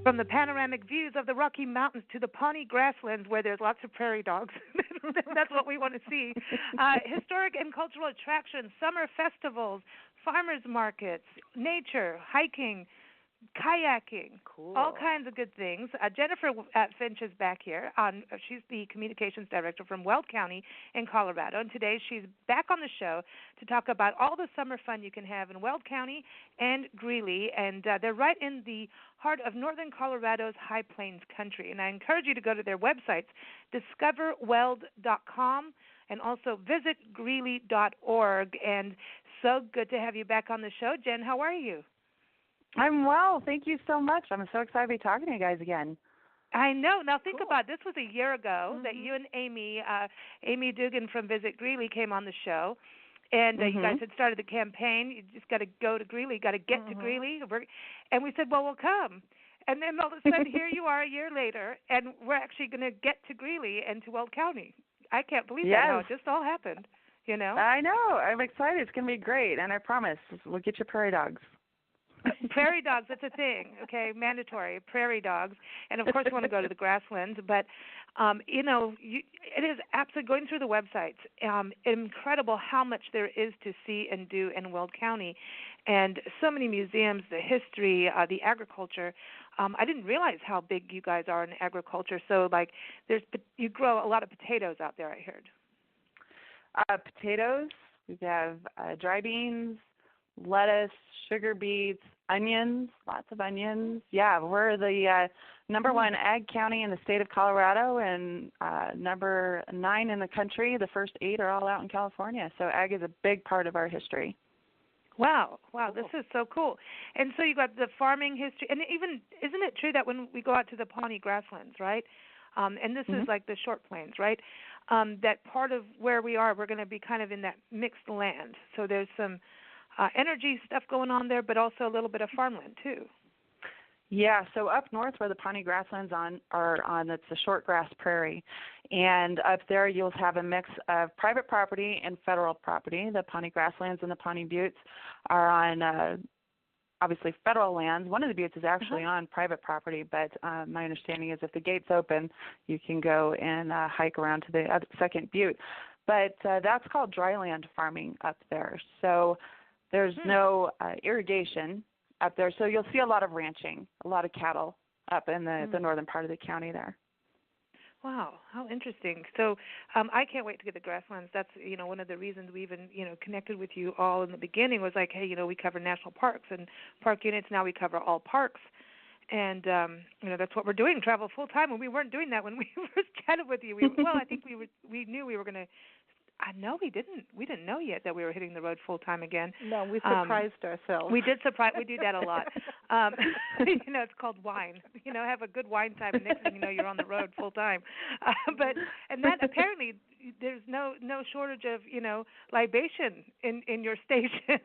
From the panoramic views of the Rocky Mountains to the Pawnee-Grasslands, where there's lots of prairie dogs. That's what we want to see. Historic and cultural attractions, summer festivals, farmers markets, nature, hiking, kayaking, Cool. all kinds of good things. Jennifer Finch is back here. She's the communications director from Weld County in Colorado, and today she's back on the show to talk about all the summer fun you can have in Weld County and Greeley, and they're right in the heart of northern Colorado's High Plains country. And I encourage you to go to their websites, Discover-Weld.com, and also visit Greeley.org. And so good to have you back on the show. Jen, how are you? I'm well. Thank you so much. I'm so excited to be talking to you guys again. I know. Now think about it. This was a year ago that you and Amy Dugan from Visit Greeley came on the show. And you guys had started the campaign. You just got to go to Greeley, got to get to Greeley. And we said, well, we'll come. And then all of a sudden, here you are a year later, and we're actually going to get to Greeley and to Weld County. I can't believe that, how it just all happened, you know? I know. I'm excited. It's going to be great. And I promise, we'll get you prairie dogs. Prairie dogs, that's a thing, okay, mandatory, prairie dogs. And, of course, you want to go to the grasslands. But, you know, it is absolutely, going through the websites, incredible how much there is to see and do in Weld County. And so many museums, the history, the agriculture. I didn't realize how big you guys are in agriculture. So, like, you grow a lot of potatoes out there, I heard. Potatoes, we have dry beans, lettuce, sugar beets, onions, lots of onions. Yeah, we're the number one ag county in the state of Colorado and number 9 in the country. The first 8 are all out in California. So ag is a big part of our history. Wow, this is so cool. And so you got the farming history. And even, isn't it true that when we go out to the Pawnee-Grasslands, right, and this is like the short plains, right, that part of where we are, we're going to be kind of in that mixed land. So there's some energy stuff going on there, but also a little bit of farmland too. Yeah, so up north where the Pawnee-Grasslands are on, it's a short grass prairie. And up there you'll have a mix of private property and federal property. The Pawnee-Grasslands and the Pawnee Buttes are on obviously federal lands. One of the buttes is actually on private property, but my understanding is if the gate's open, you can go and hike around to the second butte. But that's called dryland farming up there. So there's no irrigation up there, so you'll see a lot of ranching, a lot of cattle up in the northern part of the county there. Wow, how interesting. So I can't wait to get the grasslands. That's, you know, one of the reasons we even, you know, connected with you all in the beginning was like, hey, you know, we cover national parks and park units. Now we cover all parks. And, you know, that's what we're doing, travel full time. And we weren't doing that when we first chatted with you. I think we knew we were going to. No, we didn't. We didn't know yet that we were hitting the road full time again. No, we surprised ourselves. We did surprise. We do that a lot. You know, it's called wine. You know, have a good wine time, and next thing you know, you're on the road full time. And that apparently there's no shortage of, you know, libation in your station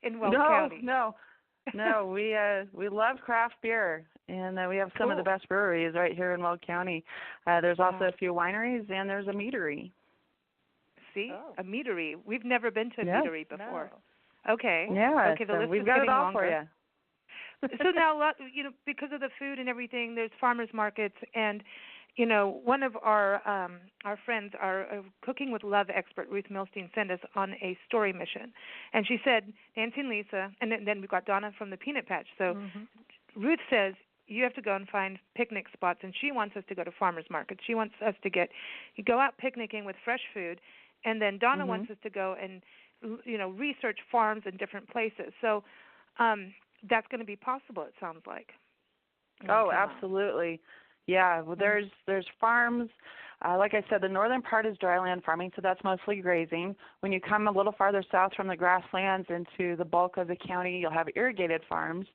in Weld County. No, we love craft beer, and we have some of the best breweries right here in Weld County. There's also a few wineries, and there's a meadery. See, a meadery. We've never been to a meadery before. No. Okay. Yeah. Okay. The so list we've is got getting it all longer. for you. So now, you know, because of the food and everything, there's farmers markets, and you know, one of our friends, our Cooking with Love expert, Ruth Milstein, sent us on a story mission, and she said, Nancy and Lisa, and then we've got Donna from the Peanut Patch. So Ruth says, you have to go and find picnic spots, and she wants us to go to farmers markets. She wants us to go out picnicking with fresh food. And then Donna wants us to go and, you know, research farms in different places. So that's going to be possible, it sounds like. Oh, absolutely. Yeah, well, there's farms. Like I said, the northern part is dryland farming, so that's mostly grazing. When you come a little farther south from the grasslands into the bulk of the county, you'll have irrigated farms.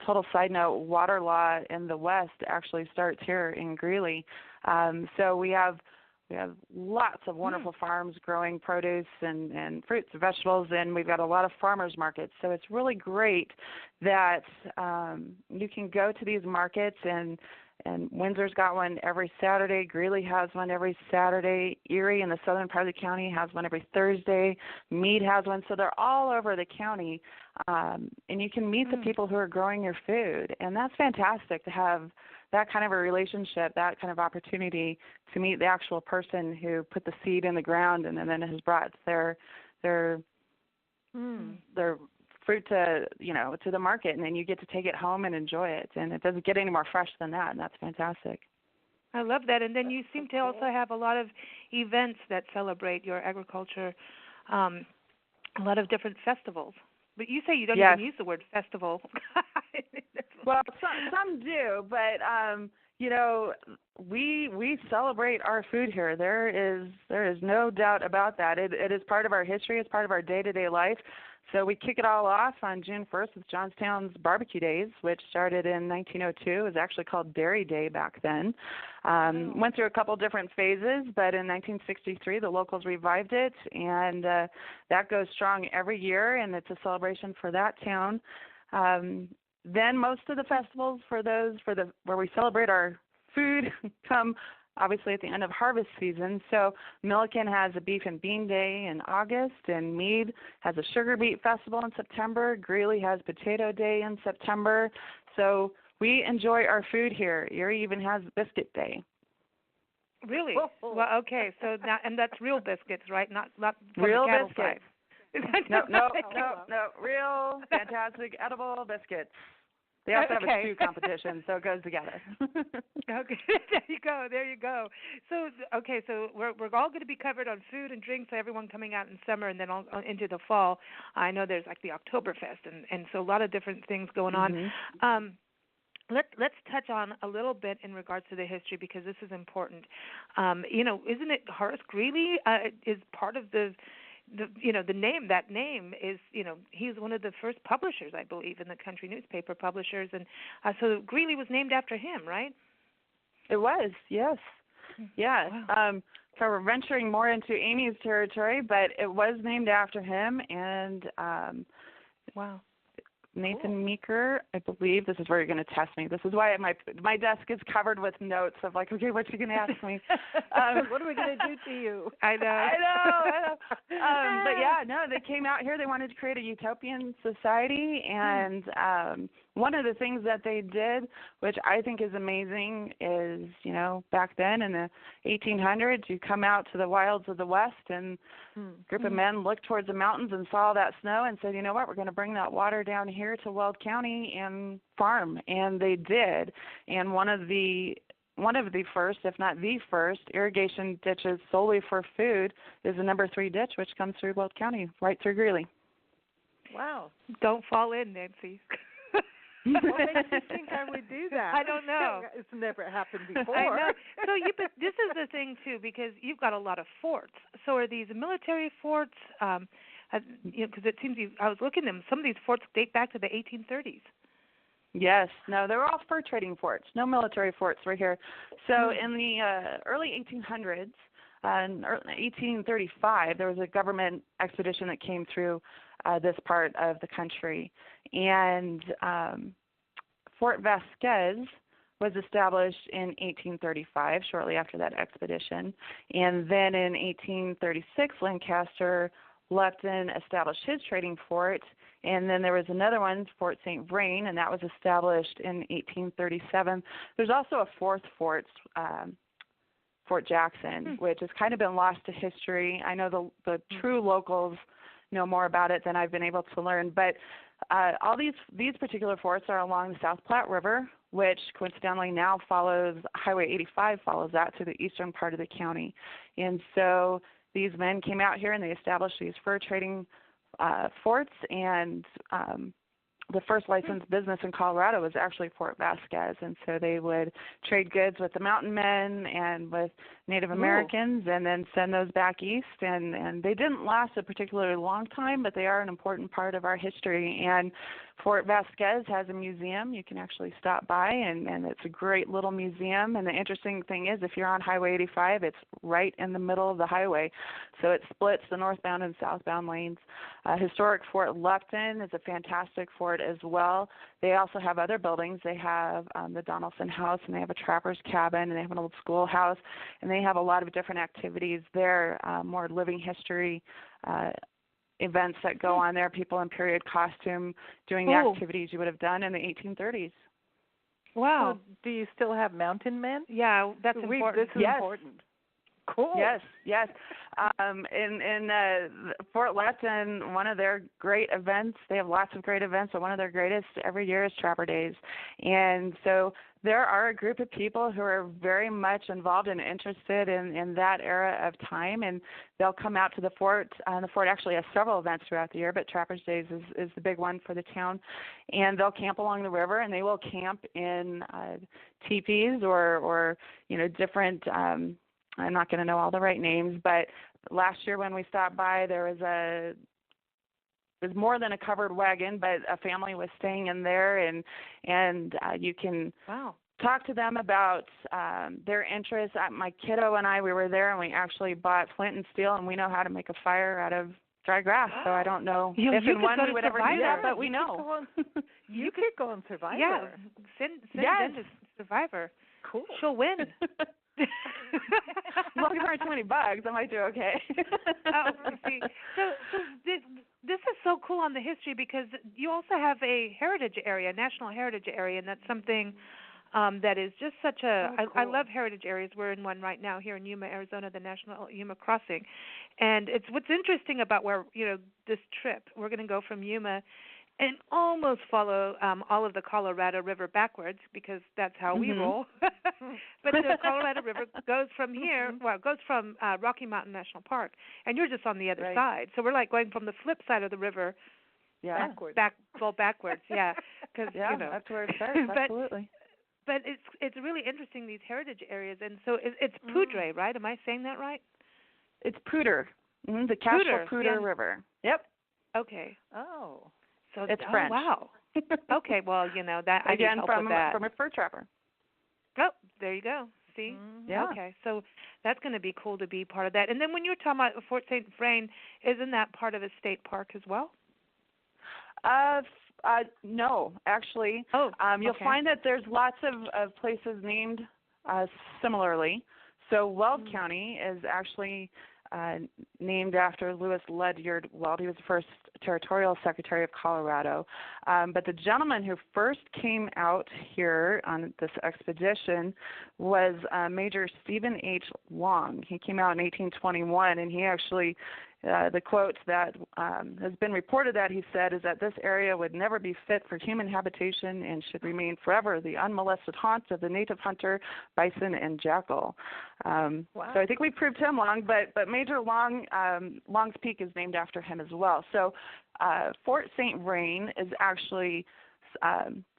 Total side note, water law in the west actually starts here in Greeley. So we have lots of wonderful farms growing produce and fruits and vegetables, and we've got a lot of farmers markets. So it's really great that you can go to these markets and and Windsor's got one every Saturday. Greeley has one every Saturday. Erie in the southern part of the county has one every Thursday. Meade has one. So they're all over the county, and you can meet the people who are growing your food, and that's fantastic to have that kind of a relationship, that kind of opportunity to meet the actual person who put the seed in the ground and then has brought their fruit to to the market, and then you get to take it home and enjoy it, and it doesn't get any more fresh than that, and that's fantastic. I love that. And then you seem to also have a lot of events that celebrate your agriculture, a lot of different festivals. But you say you don't even use the word festival. Well, some do, but we celebrate our food here. There is no doubt about that. It is part of our history. It's part of our day-to-day life. So we kick it all off on June 1st with Johnstown's Barbecue Days, which started in 1902. It was actually called Dairy Day back then. Went through a couple different phases, but in 1963 the locals revived it, and that goes strong every year, and it's a celebration for that town. Then most of the festivals where we celebrate our food come obviously at the end of harvest season. So Milliken has a Beef and Bean Day in August, and Meade has a Sugar Beet Festival in September. Greeley has Potato Day in September. So we enjoy our food here. Erie even has Biscuit Day. Really? Well, okay. So now, and that's real biscuits, right? Not from real the cattle biscuits. side. No. Real, fantastic, edible biscuits. They also have a stew competition, so it goes together. Okay, there you go. So, so we're all going to be covered on food and drinks, so everyone coming out in summer and then all into the fall. I know there's like the Oktoberfest, and so a lot of different things going on. Let's touch on a little bit in regards to the history, because this is important. Isn't it Horace Greeley is part of the name, that name is, he's one of the first publishers, I believe, in the country newspaper publishers. And so Greeley was named after him, right? It was, yes. Yeah. Wow. So we're venturing more into Amy's territory, but it was named after him. And wow. Nathan Meeker, I believe. This is where you're going to test me. This is why my desk is covered with notes of like, okay, what you going to ask me? What are we going to do to you? I know. But yeah, no, they came out here. They wanted to create a utopian society, and one of the things that they did, which I think is amazing, is, back then in the 1800s, you come out to the wilds of the West, and a group of men looked towards the mountains and saw that snow and said, you know what, we're going to bring that water down here to Weld County and farm. And they did. And one of the first, if not the first, irrigation ditches solely for food is the number 3 ditch, which comes through Weld County, right through Greeley. Wow. Don't fall in, Nancy. What makes you think I would do that? I don't know. It's never happened before. I know. So but this is the thing too, because you've got a lot of forts. So are these military forts? Because it seems I was looking at them. Some of these forts date back to the 1830s. Yes. No, they were all fur trading forts. No military forts were here. So in the early 1800s, in 1835, there was a government expedition that came through this part of the country, and Fort Vasquez was established in 1835, shortly after that expedition, and then in 1836, Lancaster Lupton established his trading fort, and then there was another one, Fort St. Vrain, and that was established in 1837. There's also a fourth fort, Fort Jackson, which has kind of been lost to history. I know the true locals know more about it than I've been able to learn, but all these particular forts are along the South Platte River, which coincidentally now follows Highway 85, follows that to the eastern part of the county. And so these men came out here and they established these fur trading forts, and the first licensed business in Colorado was actually Fort Vasquez, and so they would trade goods with the mountain men and with Native Americans and then send those back east, and they didn't last a particularly long time, but they are an important part of our history. And Fort Vasquez has a museum. You can actually stop by, and it's a great little museum. And the interesting thing is, if you're on Highway 85, it's right in the middle of the highway. So it splits the northbound and southbound lanes. Historic Fort Lupton is a fantastic fort as well. They also have other buildings. They have the Donaldson House, and they have a trapper's cabin, and they have an old schoolhouse, and they have a lot of different activities there, more living history events that go on there, people in period costume doing the activities you would have done in the 1830s. Wow. So do you still have mountain men? Yeah, that's important. This is important. Cool. Yes. In Fort Lupton, one of their great events, they have lots of great events, but one of their greatest every year is Trapper Days. And so there are a group of people who are very much involved and interested in that era of time, and they'll come out to the fort. The fort actually has several events throughout the year, but Trapper's Days is the big one for the town. And they'll camp along the river, and they will camp in teepees or different I'm not going to know all the right names, but last year when we stopped by, there was more than a covered wagon, but a family was staying in there, and you can talk to them about their interests. My kiddo and I, we were there, and we actually bought flint and steel, and we know how to make a fire out of dry grass. So I don't know if and when we would ever do that, but we know. You could go on Survivor. Yeah, send Jen to Survivor. Cool. She'll win. Well, if I $20, I might do okay. See, so this is so cool on the history, because you also have a heritage area, national heritage area, and that's something that is just such a. Cool. I love heritage areas. We're in one right now here in Yuma, Arizona, the National Yuma Crossing, and it's what's interesting about where this trip. We're going to go from Yuma and almost follow all of the Colorado River backwards, because that's how we roll. But the Colorado River goes from here, it goes from Rocky Mountain National Park, and you're just on the other side. So we're like going from the flip side of the river backwards. Backwards, yeah. Cause, that's where it starts, absolutely. But it's really interesting, these heritage areas. And so it's Poudre, right? Am I saying that right? It's Poudre, the Castro Poudre River. Yep. Okay. Oh. So it's French. Wow. Okay, well, that I again need help with that. from a fur trapper. Oh, there you go. See? Yeah. Okay, so that's going to be cool to be part of that. And then when you're talking about Fort St. Vrain, isn't that part of a state park as well? No, actually. You'll find that there's lots of places named similarly. So Weld County is actually named after Lewis Ledyard Weld. He was the first territorial secretary of Colorado. But the gentleman who first came out here on this expedition was Major Stephen H. Long. He came out in 1821, and he actually, the quote that has been reported that he said is that this area would never be fit for human habitation and should remain forever the unmolested haunt of the native hunter, bison, and jackal. So I think we proved him wrong, but Major Long, Long's Peak is named after him as well. So Fort St. Vrain is actually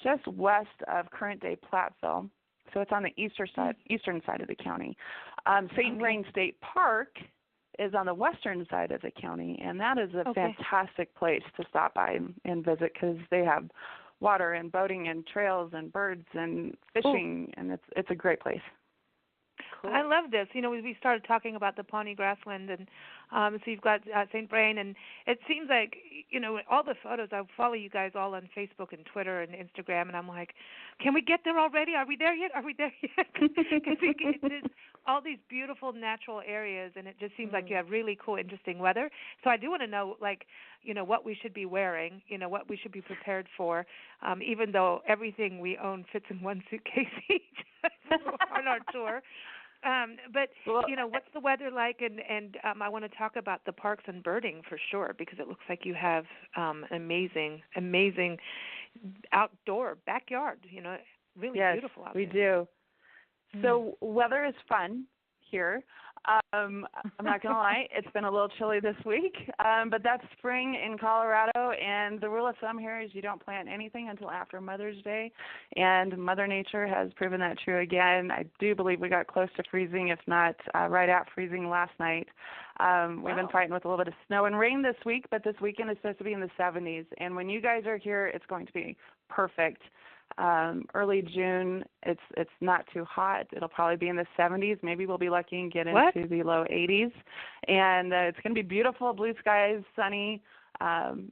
just west of current-day Platteville. So it's on the eastern side of the county. St. Vrain State Park is on the western side of the county, and that is a fantastic place to stop by and visit, because they have water and boating and trails and birds and fishing, and it's a great place. Cool. I love this. We started talking about the Pawnee-Grasslands, and so you've got St. Vrain, and it seems like, all the photos, I follow you guys all on Facebook and Twitter and Instagram, and I'm like, can we get there already? Are we there yet? Because there's all these beautiful natural areas, and it just seems like you have really cool, interesting weather. So I do want to know, what we should be wearing, what we should be prepared for, even though everything we own fits in one suitcase each on our tour. But what's the weather like? And I want to talk about the parks and birding for sure, because it looks like you have amazing outdoor backyard. Really beautiful out there. Yes, we do. So weather is fun here. I'm not going to lie, it's been a little chilly this week, but that's spring in Colorado, and the rule of thumb here is you don't plant anything until after Mother's Day, and Mother Nature has proven that true again. I do believe we got close to freezing, if not right at freezing last night. We've been fighting with a little bit of snow and rain this week, but this weekend is supposed to be in the 70s, and when you guys are here, it's going to be perfect. Early June, it's not too hot. It'll probably be in the 70s. Maybe we'll be lucky and get into the low 80s. And it's going to be beautiful, blue skies, sunny.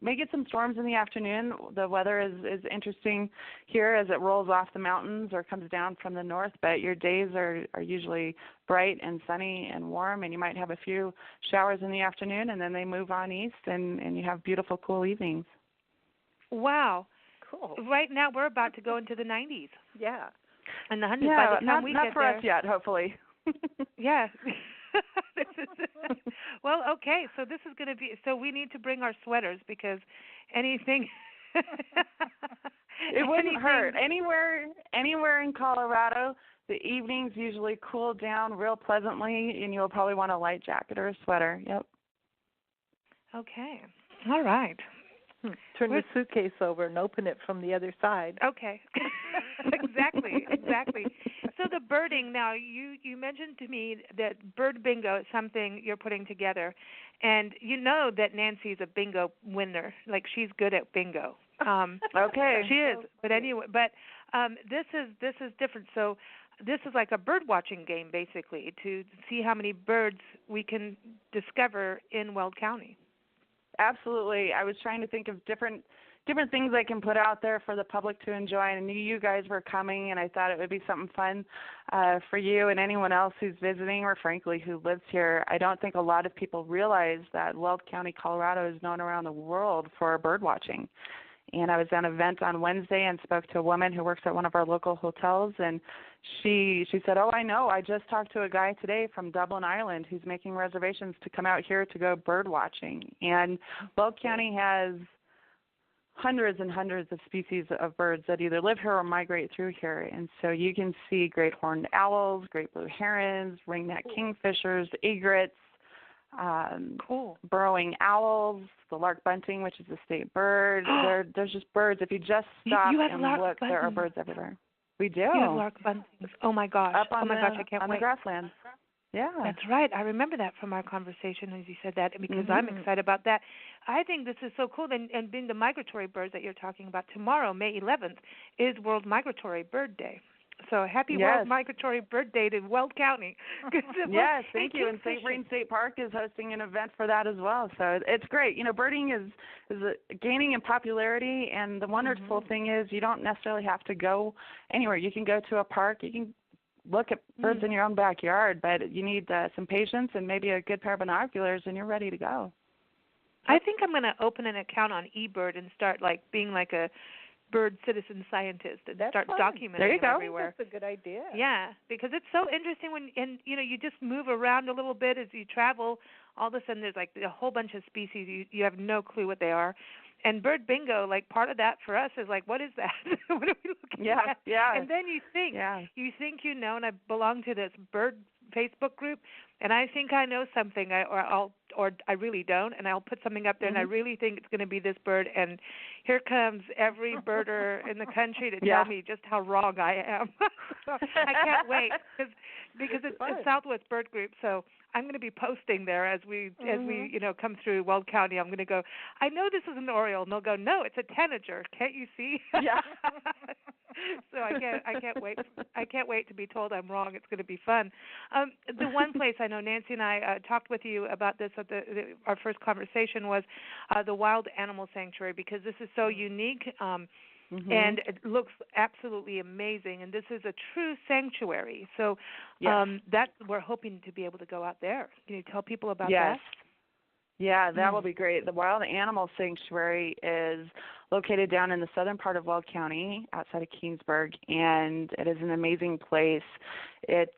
May get some storms in the afternoon. The weather is interesting here as it rolls off the mountains or comes down from the north, but your days are usually bright and sunny and warm, and you might have a few showers in the afternoon, and then they move on east, and you have beautiful, cool evenings. Wow. Cool. Right now, we're about to go into the 90s. Yeah. And the 100s by the time we get there. Not for us yet, hopefully. Yeah. Well, okay. So this is going to be. So we need to bring our sweaters because anything. It wouldn't hurt. Anywhere in Colorado, the evenings usually cool down real pleasantly, and you'll probably want a light jacket or a sweater. Yep. Okay. All right. Turn the suitcase over and open it from the other side. Okay. Exactly. So the birding, now you mentioned to me that bird bingo is something you're putting together, and you know that Nancy's a bingo winner. Like, she's good at bingo. Okay. She is. But anyway, this is different. So this is like a bird watching game, basically, to see how many birds we can discover in Weld County. Absolutely. I was trying to think of different things I can put out there for the public to enjoy. And I knew you guys were coming, and I thought it would be something fun for you and anyone else who's visiting or, frankly, who lives here. I don't think a lot of people realize that Weld-County-Colorado is known around the world for bird watching. And I was at an event on Wednesday and spoke to a woman who works at one of our local hotels, and she said, "Oh, I know. I just talked to a guy today from Dublin, Ireland, who's making reservations to come out here to go bird watching." And Weld County has hundreds and hundreds of species of birds that either live here or migrate through here. And so you can see great horned owls, great blue herons, ringneck kingfishers, egrets, burrowing owls, the lark bunting, which is a state bird. There's just birds. If you just stop and look, there are birds everywhere. We do. You have lark buntings. Oh my gosh. I can't wait. On the grasslands. Yeah. That's right. I remember that from our conversation as you said that, because I'm excited about that. I think this is so cool. And being the migratory birds that you're talking about, tomorrow, May 11th, is World Migratory Bird Day. So happy World Migratory Bird Day to Weld County. Yes, thank you. And St. Vrain State Park is hosting an event for that as well. So it's great. You know, birding is gaining in popularity, and the wonderful thing is you don't necessarily have to go anywhere. You can go to a park. You can look at birds in your own backyard, but you need some patience and maybe a good pair of binoculars, and you're ready to go. I think I'm going to open an account on eBird and start being like a bird citizen scientist and start documenting there you go. Everywhere. That's a good idea. Yeah, because it's so interesting when you just move around a little bit as you travel. All of a sudden, there's like a whole bunch of species you have no clue what they are. And bird bingo, like part of that for us is like, what is that? What are we looking at? Yeah. And then you think and I belong to this bird Facebook group, and I think I know something, or I really don't, and I'll put something up there, and I really think it's going to be this bird, and here comes every birder in the country to tell me just how wrong I am. So I can't wait because it's a Southwest Bird Group, so I'm going to be posting there as we come through Weld County. I'm going to go, I know this is an oriole, and they'll go, no, it's a tanager. Can't you see? Yeah. So I can't wait. I can't wait to be told I'm wrong. It's going to be fun. The one place I know Nancy and I talked with you about this at our first conversation was the Wild Animal Sanctuary, because this is so unique. And it looks absolutely amazing, and this is a true sanctuary. So we're hoping to be able to go out there. Can you tell people about that? Yeah, that will be great. The Wild Animal Sanctuary is located down in the southern part of Weld County, outside of Keensburg, and it is an amazing place. It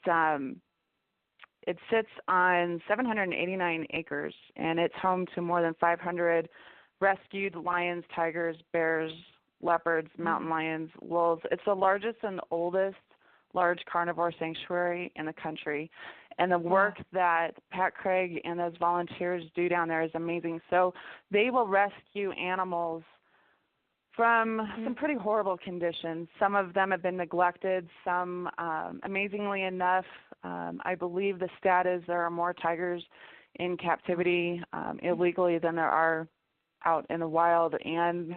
sits on 789 acres, and it's home to more than 500 rescued lions, tigers, bears, leopards, mountain lions, wolves. It's the largest and oldest large carnivore sanctuary in the country. And the work that Pat Craig and those volunteers do down there is amazing. So they will rescue animals from some pretty horrible conditions. Some of them have been neglected. Some, amazingly enough, I believe the stat is there are more tigers in captivity illegally than there are out in the wild. And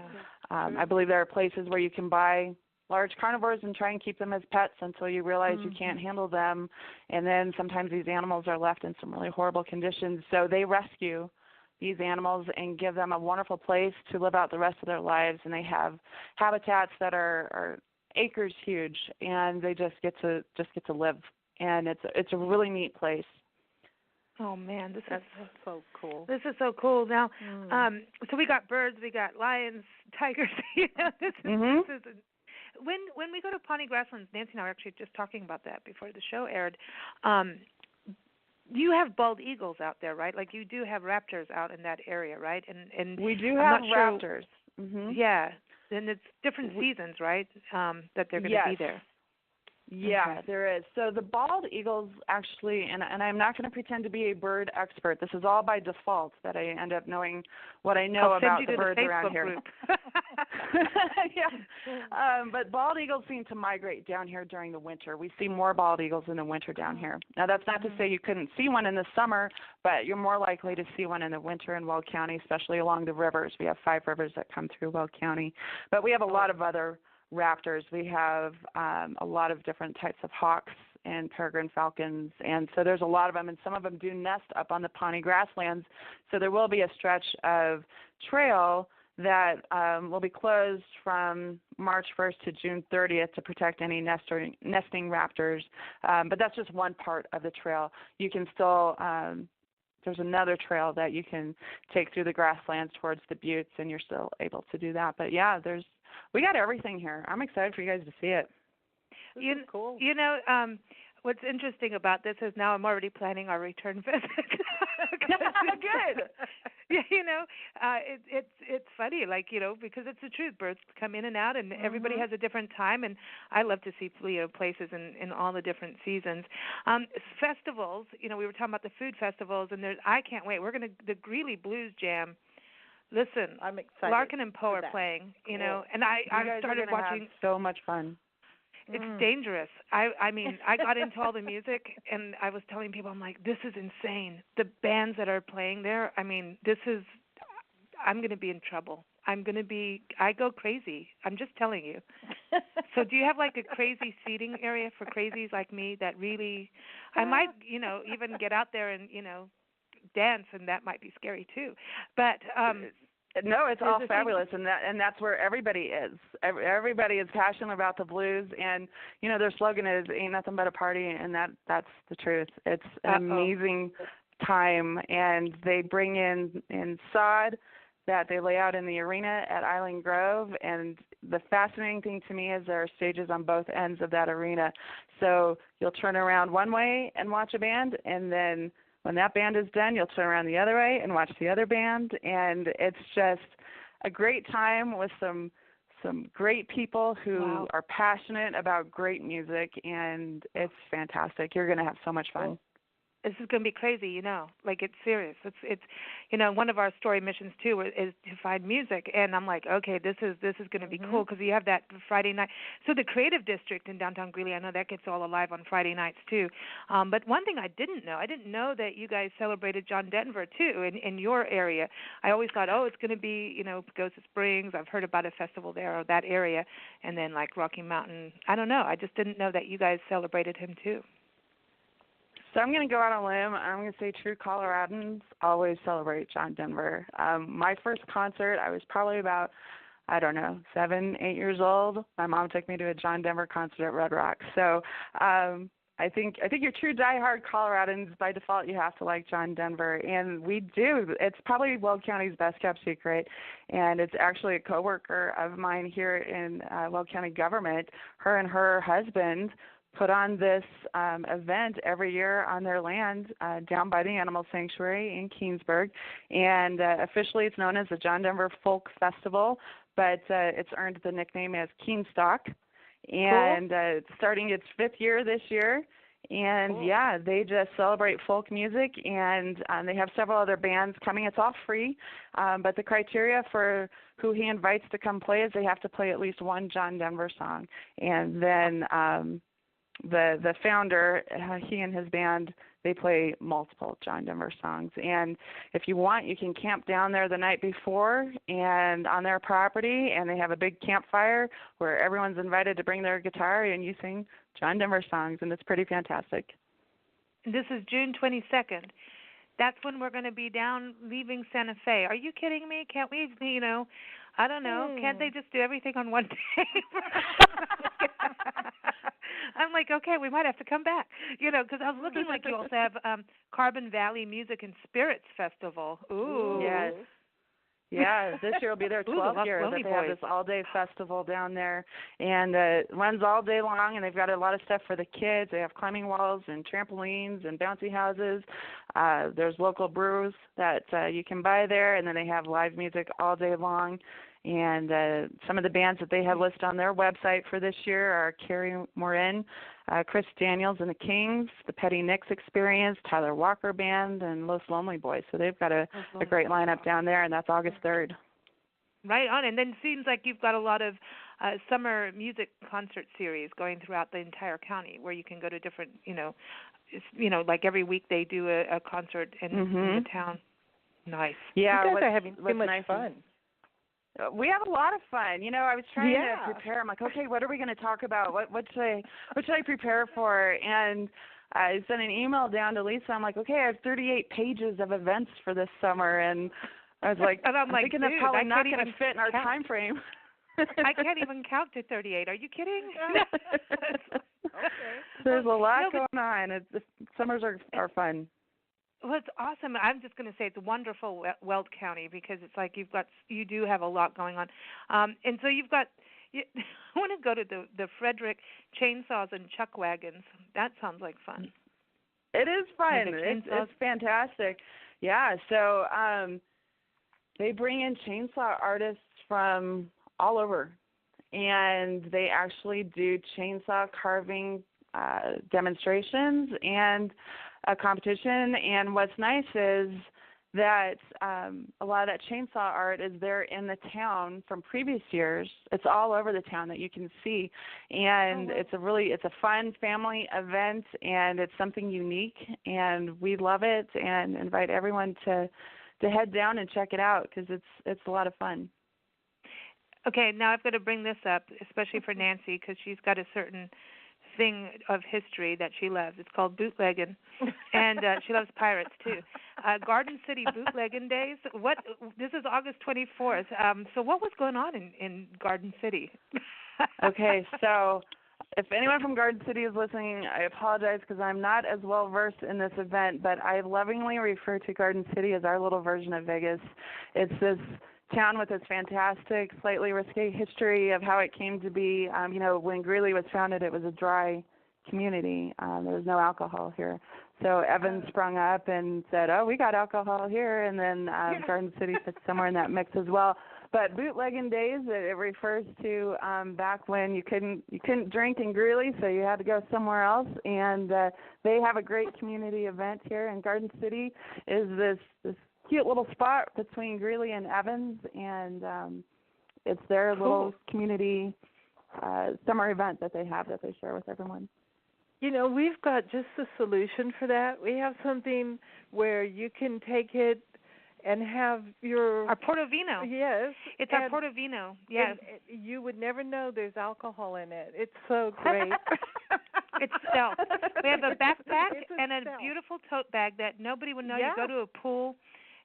I believe there are places where you can buy large carnivores and try and keep them as pets until you realize you can't handle them. And then sometimes these animals are left in some really horrible conditions. So they rescue these animals and give them a wonderful place to live out the rest of their lives. And they have habitats that are acres huge, and they just get to live. And it's a really neat place. Oh man, That's so cool. This is so cool. Now, so we got birds, we got lions, tigers. This is when we go to Pawnee-Grasslands, Nancy and I were actually just talking about that before the show aired. You have bald eagles out there, right? Like you do have raptors out in that area, right? And we do have raptors. Yeah, and it's different seasons, right? That they're going to be there. Yeah, there is. So the bald eagles actually, and I'm not going to pretend to be a bird expert. This is all by default that I end up knowing what I know about the birds around here. But bald eagles seem to migrate down here during the winter. We see more bald eagles in the winter down here. Now, that's not to say you couldn't see one in the summer, but you're more likely to see one in the winter in Weld County, especially along the rivers. We have 5 rivers that come through Weld County. But we have a lot of other raptors. We have a lot of different types of hawks and peregrine falcons, and so there's a lot of them, and some of them do nest up on the Pawnee-Grasslands. So there will be a stretch of trail that will be closed from March 1st to June 30th to protect any nesting raptors, but that's just one part of the trail. You can still there's another trail that you can take through the grasslands towards the buttes, and you're still able to do that. But yeah, we got everything here. I'm excited for you guys to see it. This is cool. You know, what's interesting about this is now I'm already planning our return visit. Good. Yeah, it's funny, like, because it's the truth. Birds come in and out, and everybody has a different time, and I love to see places in all the different seasons. Festivals, we were talking about the food festivals, and I can't wait. The Greeley Blues Jam. Listen, I'm excited. Larkin and Poe are playing, and I started watching. Have so much fun. It's dangerous. I mean, I got into all the music, and I was telling people, I'm like, this is insane. The bands that are playing there, I mean, I'm going to be in trouble. I go crazy. I'm just telling you. So do you have like a crazy seating area for crazies like me that really, I might, even get out there and, dance, and that might be scary too. But no, it's all fabulous, and that's where everybody is. Everybody is passionate about the blues, and their slogan is "Ain't nothing but a party," and that's the truth. It's an amazing time, and they bring in sod that they lay out in the arena at Island Grove, and the fascinating thing to me is there are stages on both ends of that arena. So you'll turn around one way and watch a band, and then when that band is done, you'll turn around the other way and watch the other band, and it's just a great time with some great people who are passionate about great music, and it's fantastic. You're going to have so much fun. This is going to be crazy, like it's serious. It's one of our story missions too is to find music, and I'm like, okay, this is going to be cool because you have that Friday night. So the Creative District in downtown Greeley, I know that gets all alive on Friday nights too. But one thing I didn't know that you guys celebrated John Denver too in your area. I always thought, it's going to be Pagosa Springs. I've heard about a festival there or that area, and then like Rocky Mountain. I don't know. I just didn't know that you guys celebrated him too. So I'm going to go out on a limb. I'm going to say true Coloradans always celebrate John Denver. My first concert, I was probably about, 7, 8 years old. My mom took me to a John Denver concert at Red Rock. So I think you're true diehard Coloradans. By default, you have to like John Denver, and we do. It's probably Weld County's best kept secret, and it's actually a coworker of mine here in Weld County government. Her and her husband put on this event every year on their land down by the Animal Sanctuary in Keensburg, and officially it's known as the John Denver Folk Festival, but it's earned the nickname as Keenstock. and it's starting its 5th year this year. And yeah, they just celebrate folk music, and they have several other bands coming. It's all free, but the criteria for who he invites to come play is they have to play at least one John Denver song. And then the founder, he and his band, they play multiple John Denver songs. And if you want, you can camp down there the night before and on their property, and they have a big campfire where everyone's invited to bring their guitar and you sing John Denver songs, and it's pretty fantastic. This is June 22nd. That's when we're going to be down leaving Santa Fe. Are you kidding me? Can't we, I don't know. Can't they just do everything on one day? I'm like, okay, we might have to come back, because I was looking like you also have Carbon Valley Music and Spirits Festival. Ooh. Yes. Yeah, this year will be their 12th year that they have this all-day festival down there, and it runs all day long, and they've got a lot of stuff for the kids. They have climbing walls and trampolines and bouncy houses. There's local brews that you can buy there, and then they have live music all day long. And some of the bands that they have listed on their website for this year are Carrie Morin, Chris Daniels and the Kings, the Petty Nicks Experience, Tyler Walker Band, and Los Lonely Boys. So they've got a great lineup down there, and that's August 3rd. Right on. And then it seems like you've got a lot of summer music concert series going throughout the entire county where you can go to different, like every week they do a concert in the town. Nice. Yeah, you guys are having too much fun. We have a lot of fun. I was trying to prepare. I'm like, okay, what are we going to talk about? What should I prepare for? And I sent an email down to Lisa. I'm like, okay, I have 38 pages of events for this summer, and I was like, I'm thinking that's probably not going to fit in our time frame. I can't even count to 38. Are you kidding? Okay. There's a lot going on. Summers are fun. Well, it's awesome. I'm just going to say it's wonderful, Weld County, because it's like you do have a lot going on, and so I want to go to the Frederick Chainsaws and Chuck Wagons. That sounds like fun. It is fun. It's fantastic. Yeah. So they bring in chainsaw artists from all over, and they actually do chainsaw carving demonstrations and a competition. And what's nice is that a lot of that chainsaw art is there in the town from previous years. It's all over the town that you can see, and it's a fun family event, and it's something unique, and we love it and invite everyone to head down and check it out because it's a lot of fun. Okay, now I've got to bring this up, especially for Nancy, because she's got a certain thing of history that she loves. It's called bootlegging, and she loves pirates too. Garden City bootlegging days. This is August 24th. So what was going on in Garden City? Okay, so if anyone from Garden City is listening, I apologize because I'm not as well versed in this event, but I lovingly refer to Garden City as our little version of Vegas. It's this town with its fantastic, slightly risque history of how it came to be. When Greeley was founded, it was a dry community. There was no alcohol here. So Evans sprung up and said, oh, we got alcohol here, and then Garden City fits somewhere in that mix as well. But bootlegging days, it refers to back when you couldn't drink in Greeley, so you had to go somewhere else. And they have a great community event here, and Garden City is this cute little spot between Greeley and Evans, and it's their little community summer event that they have that they share with everyone. We've got just the solution for that. We have something where you can take it and have our Portofino. Yes. It's our Portofino. Yes. You would never know there's alcohol in it. It's so great. It's stealth. We have a backpack and a beautiful tote bag that nobody would know. Yeah. You go to a pool,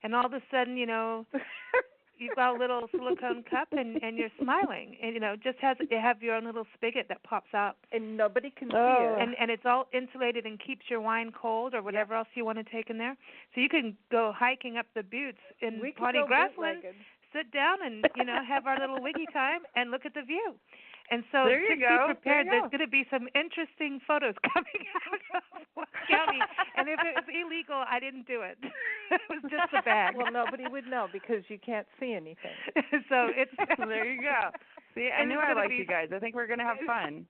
and all of a sudden, you've got a little silicone cup, and you're smiling. And, just you have your own little spigot that pops out. And nobody can see it. And it's all insulated and keeps your wine cold or whatever else you want to take in there. So you can go hiking up the buttes in Pawnee-Grasslands, sit down and, have our little wiggy time and look at the view. And so there you go. Be prepared. There's going to be some interesting photos coming out of Weld County. And if it was illegal, I didn't do it. It was just a bag. Well, nobody would know because you can't see anything. So it's there you go. See, I knew I liked you guys. I think we're going to have fun.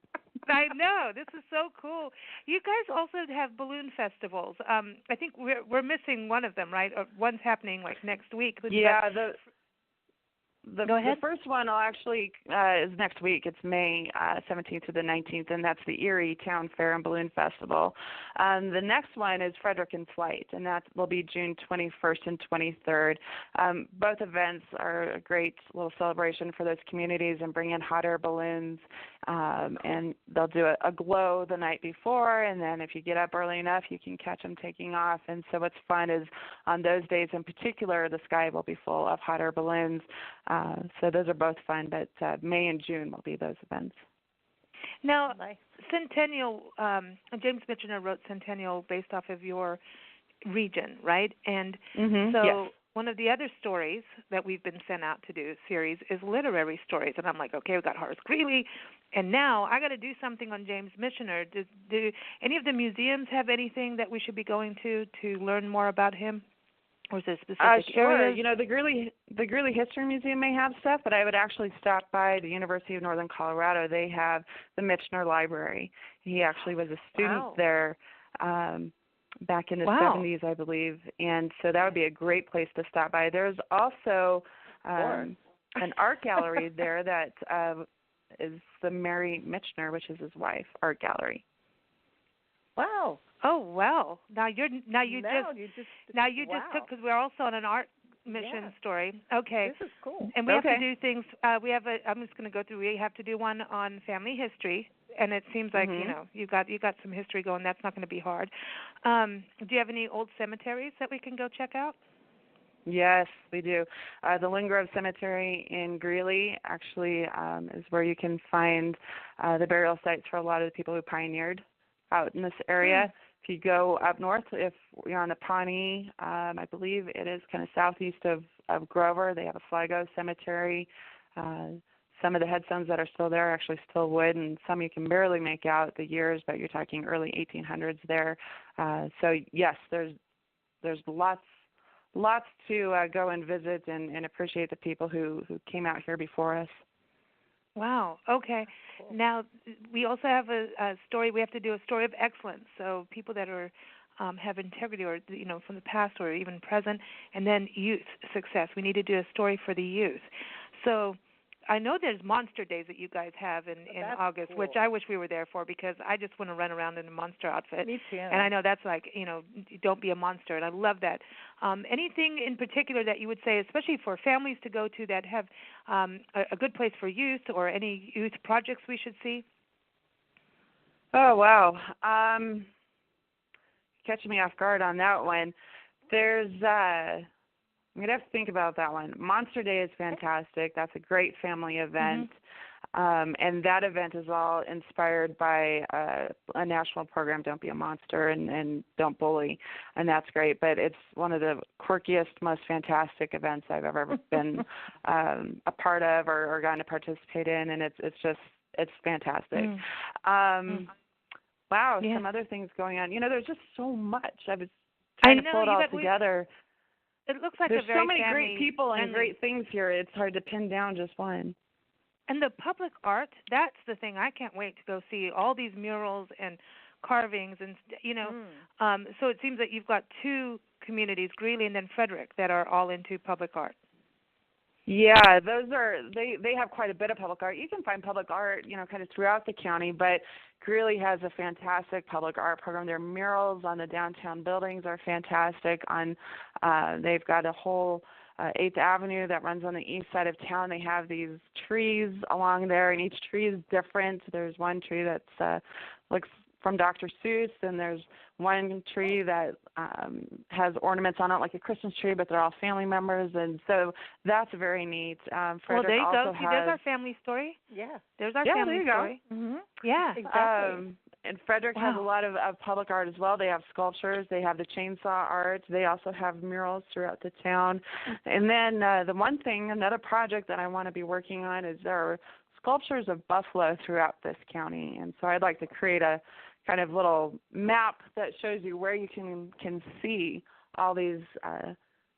I know. This is so cool. You guys also have balloon festivals. I think we're missing one of them, right? One's happening like next week. Yeah, Go ahead. The first one is next week. It's May 17th to the 19th, and that's the Erie Town Fair and Balloon Festival. The next one is Frederick in Flight, and that will be June 21st and 23rd. Both events are a great little celebration for those communities and bring in hot air balloons, and they'll do a glow the night before, and then if you get up early enough, you can catch them taking off. And so what's fun is on those days in particular, the sky will be full of hot air balloons. So those are both fun, but May and June will be those events. Now, Centennial, James Michener wrote Centennial based off of your region, right? And so yes. One of the other stories that we've been sent out to do series is literary stories. And I'm like, okay, we've got Horace Greeley, and now I got to do something on James Michener. Do any of the museums have anything that we should be going to learn more about him? Or is there specific sure. areas? You know, the Greeley History Museum may have stuff, but I would actually stop by the University of Northern Colorado. They have the Michener Library. He actually was a student there back in the 70s, I believe, and so that would be a great place to stop by. There's also an art gallery there that is the Mary Michener, which is his wife, art gallery. Wow. Oh well! Now you just took, because we're also on an art mission story. Okay. This is cool. And we have to do things. I'm just going to go through. We have to do one on family history, and it seems like you got some history going. That's not going to be hard. Do you have any old cemeteries that we can go check out? Yes, we do. The Lynn Grove Cemetery in Greeley actually is where you can find the burial sites for a lot of the people who pioneered out in this area. If you go up north, if you're on the Pawnee, I believe it is kind of southeast of Grover, they have a Sligo cemetery. Some of the headstones that are still there are actually still wood, and some you can barely make out the years, but you're talking early 1800s there. So yes, there's lots to go and visit and appreciate the people who came out here before us. Wow. Okay. Cool. Now we also have a story. We have to do a story of excellence. So people that are have integrity, or from the past or even present, and then youth success. We need to do a story for the youth. So I know there's monster days that you guys have in August, cool. Which I wish we were there for, because I just want to run around in a monster outfit. Me too. And I know that's like, don't be a monster, and I love that. Anything in particular that you would say, especially for families to go to, that have a good place for youth, or any youth projects we should see? Oh, wow. Catching me off guard on that one. There's I'm going to have to think about that one. Monster Day is fantastic. That's a great family event. And that event is all inspired by a national program, Don't Be a Monster and Don't Bully. And that's great. But it's one of the quirkiest, most fantastic events I've ever been a part of or gotten to participate in. And it's fantastic. Wow, some other things going on. There's just so much. I was trying to pull it all together. It looks like there's a very so many great people and great things here. It's hard to pin down just one. And the public art, that's the thing. I can't wait to go see all these murals and carvings, and so it seems that you've got two communities, Greeley and then Frederick, that are all into public art. Yeah, those are they have quite a bit of public art. You can find public art, kind of throughout the county, but Greeley has a fantastic public art program. Their murals on the downtown buildings are fantastic. They've got a whole 8th Avenue that runs on the east side of town. They have these trees along there, and each tree is different. There's one tree that looks from Dr. Seuss, and there's one tree that has ornaments on it like a Christmas tree, but they're all family members, and so that's very neat. Well, there you go. See, there's our family story. Yeah. There's our family story. Mm-hmm. Yeah. Exactly. And Frederick has a lot of public art as well. They have sculptures. They have the chainsaw art. They also have murals throughout the town. And then another project that I want to be working on is there are sculptures of buffalo throughout this county. And so I'd like to create a kind of little map that shows you where you can see all these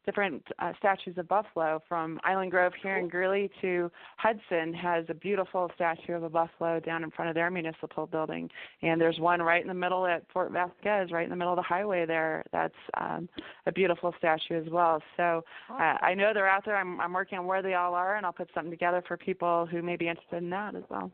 different statues of buffalo, from Island Grove here in Greeley to Hudson has a beautiful statue of a buffalo down in front of their municipal building. And there's one right in the middle at Fort Vasquez, right in the middle of the highway there. That's a beautiful statue as well. So I know they're out there. I'm working on where they all are, and I'll put something together for people who may be interested in that as well.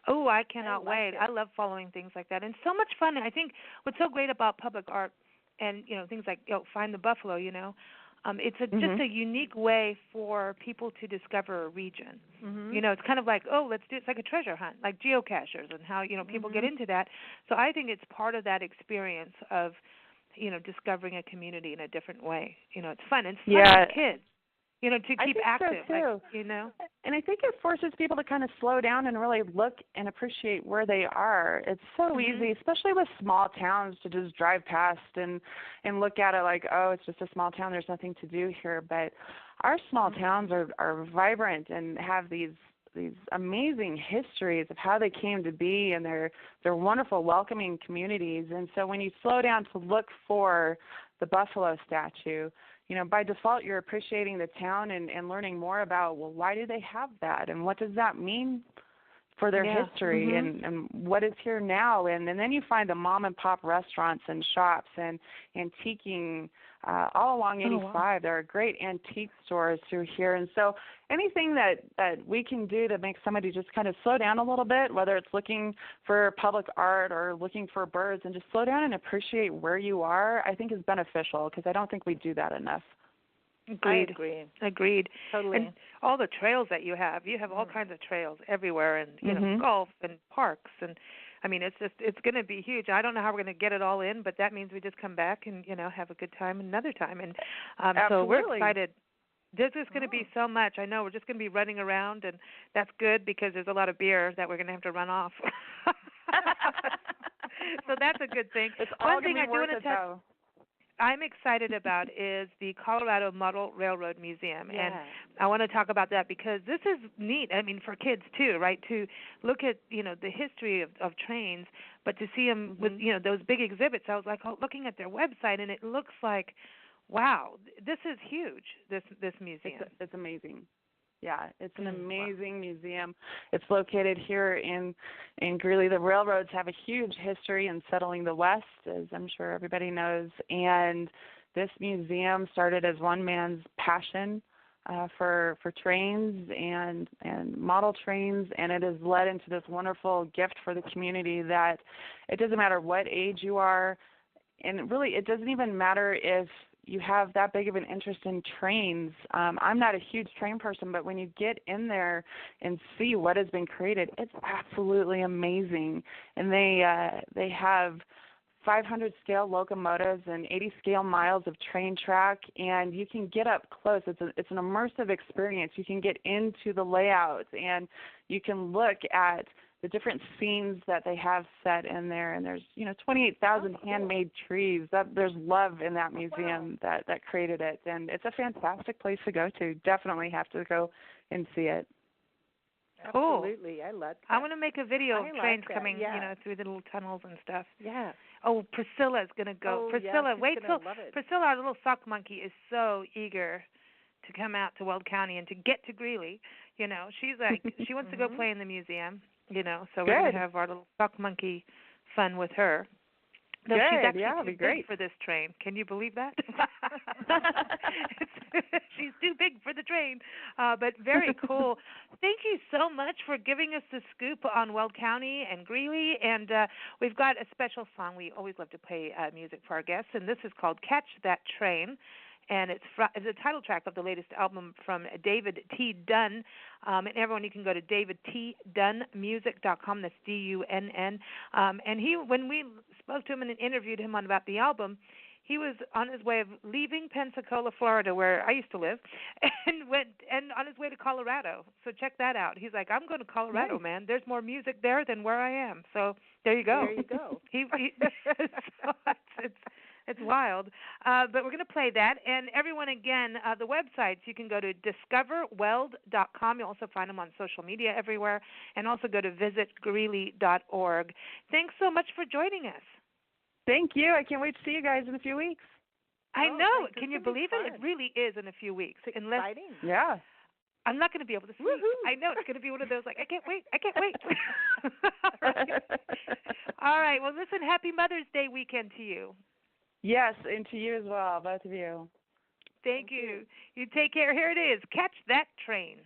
Oh, I cannot wait. I love following things like that. And so much fun. I think what's so great about public art and, things like, Find the Buffalo, it's just a unique way for people to discover a region. Mm-hmm. It's kind of like, it's like a treasure hunt, like geocachers and how, people get into that. So I think it's part of that experience of, discovering a community in a different way. It's fun. And it's fun for kids. To keep active, so too. And I think it forces people to kind of slow down and really look and appreciate where they are. It's so easy, especially with small towns, to just drive past and look at it like, oh, it's just a small town, there's nothing to do here. But our small towns are vibrant and have these amazing histories of how they came to be, and they're wonderful, welcoming communities. And so when you slow down to look for the buffalo statue, by default, you're appreciating the town and learning more about, well, why do they have that, and what does that mean for their history, and what is here now. And then you find the mom-and-pop restaurants and shops and antiquing all along 85. Oh, wow. There are great antique stores through here. And so anything that we can do to make somebody just kind of slow down a little bit, whether it's looking for public art or looking for birds, and just slow down and appreciate where you are, I think is beneficial, because I don't think we do that enough. Agreed. Agreed. Totally. And all the trails that you have all kinds of trails everywhere, and golf and parks, and I mean it's going to be huge. I don't know how we're going to get it all in, but that means we just come back and have a good time another time. And so we're excited. This is going to be so much. I know we're just going to be running around, and that's good because there's a lot of beer that we're going to have to run off. So that's a good thing. It's all going to be worth it, though. I'm excited about is the Colorado Model Railroad Museum, and I want to talk about that because this is neat. I mean, for kids too, right? To look at the history of trains, but to see them with those big exhibits. I was like, looking at their website, and it looks like, wow, this is huge. This museum. It's amazing. Yeah, it's an amazing museum. It's located here in Greeley. The railroads have a huge history in settling the West, as I'm sure everybody knows. And this museum started as one man's passion for trains and model trains, and it has led into this wonderful gift for the community that it doesn't matter what age you are, and really it doesn't even matter if you have that big of an interest in trains. I'm not a huge train person, but when you get in there and see what has been created, it's absolutely amazing. And they have 500 scale locomotives and 80 scale miles of train track, and you can get up close. It's an immersive experience. You can get into the layout, and you can look at the different scenes that they have set in there, and there's 28,000 handmade trees. There's love in that museum that created it, and it's a fantastic place to go to. Definitely have to go and see it. Absolutely, I love that. I'm going to make a video of trains coming, through the little tunnels and stuff. Yeah. Oh, Priscilla's going to go. Priscilla, wait till Priscilla, our little sock monkey, is so eager to come out to Weld County and to get to Greeley. She's like, she wants to go play in the museum. So we're going to have our little sock monkey fun with her. No, she's actually too big for this train. Can you believe that? She's too big for the train, but very cool. Thank you so much for giving us the scoop on Weld County and Greeley, and we've got a special song. We always love to play music for our guests, and this is called Catch That Train. And it's the title track of the latest album from David T. Dunn. And everyone, you can go to davidtdunnmusic.com. That's DUNN. And when we spoke to him and interviewed him about the album, he was on his way of leaving Pensacola, Florida, where I used to live, and on his way to Colorado. So check that out. He's like, I'm going to Colorado, man. There's more music there than where I am. So there you go. There you go. So it's wild. But we're going to play that. And everyone, again, the websites, you can go to Discover-Weld.com. You'll also find them on social media everywhere. And also go to visitgreeley.org. Thanks so much for joining us. Thank you. I can't wait to see you guys in a few weeks. I Oh, know. thanks. Can This you could be believe it? It fun. really is in a few weeks. Unless Exciting. Yeah. I'm not going to be able to sleep. Woohoo. I know it's going to be one of those like I can't wait. All right. Well, listen. Happy Mother's Day weekend to you. Yes, and to you as well, both of you. Thank you. You take care. Here it is. Catch that train.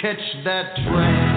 catch that train.